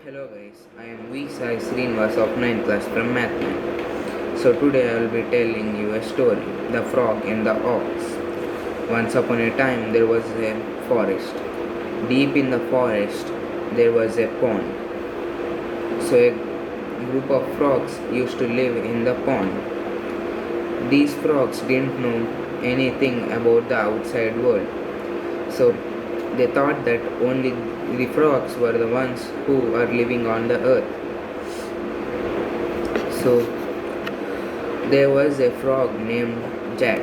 Hello guys, I am V. Sai Srinivas of 9th class from Math Man. So today I will be telling you a story, The Frog and the Ox. Once upon a time there was a forest. Deep in the forest there was a pond. So a group of frogs used to live in the pond. These frogs didn't know anything about the outside world. So they thought that only the frogs were the ones who are living on the earth. So there was a frog named Jack.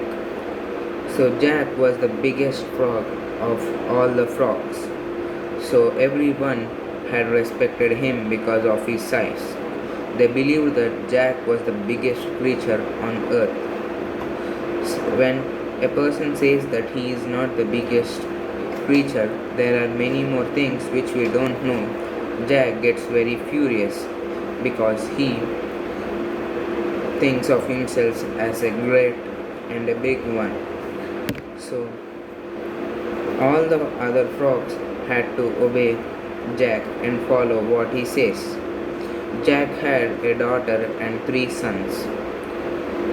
So Jack was the biggest frog of all the frogs. So everyone had respected him because of his size. They believed that Jack was the biggest creature on earth. When a person says that he is not the biggest creature, there are many more things which we don't know. Jack gets very furious because he thinks of himself as a great and a big one. So all the other frogs had to obey Jack and follow what he says. Jack had a daughter and 3 sons.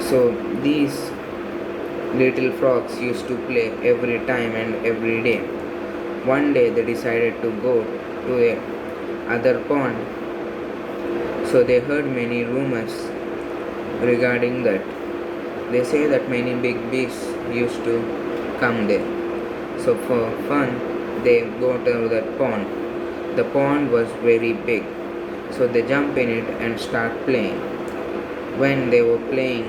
So these little frogs used to play every time and every day. One day they decided to go to a other pond. So they heard many rumors regarding that. They say that many big beasts used to come there. So for fun they go to that pond. The pond was very big. So they jump in it and start playing. When they were playing,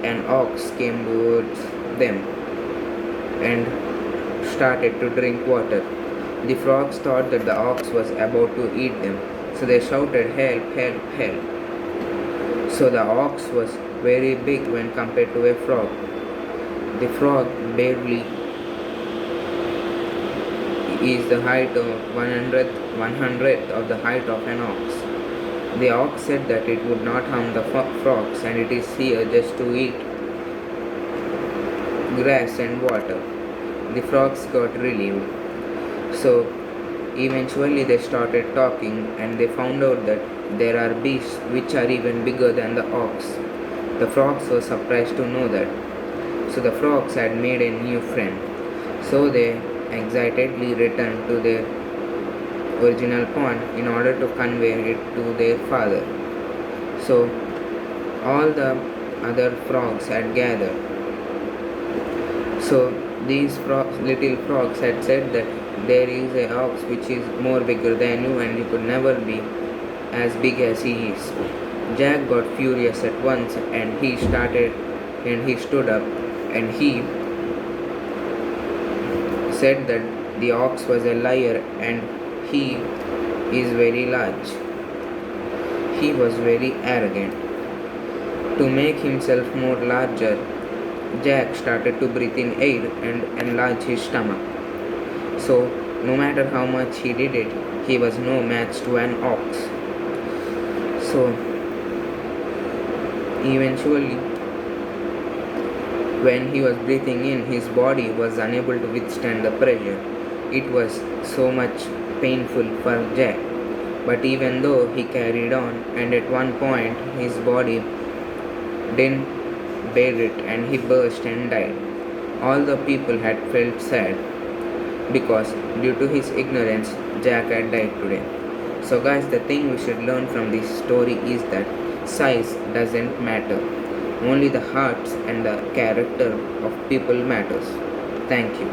an ox came towards them and started to drink water. The frogs thought that the ox was about to eat them, so they shouted, "Help, help, help." So the ox was very big when compared to a frog. The frog barely is the height of 100th of the height of an ox. The ox said that it would not harm the frogs and it is here just to eat grass and water. The frogs got relieved. So eventually they started talking and they found out that there are beasts which are even bigger than the ox. The frogs were surprised to know that. So the frogs had made a new friend. So they excitedly returned to their original pond in order to convey it to their father. So all the other frogs had gathered. So these little frogs had said that there is a ox which is more bigger than you and you could never be as big as he is. Jack got furious at once and he stood up and he said that the ox was a liar and he is very large. He was very arrogant. To make himself more larger, Jack started to breathe in air and enlarge his stomach. So, no matter how much he did it, he was no match to an ox. So, eventually, when he was breathing in, his body was unable to withstand the pressure. It was so much painful for Jack. But even though he carried on, and at one point his body didn't bear it and he burst and died. All the people had felt sad because due to his ignorance, Jack had died today. So guys, the thing we should learn from this story is that size doesn't matter. Only the hearts and the character of people matters. Thank you.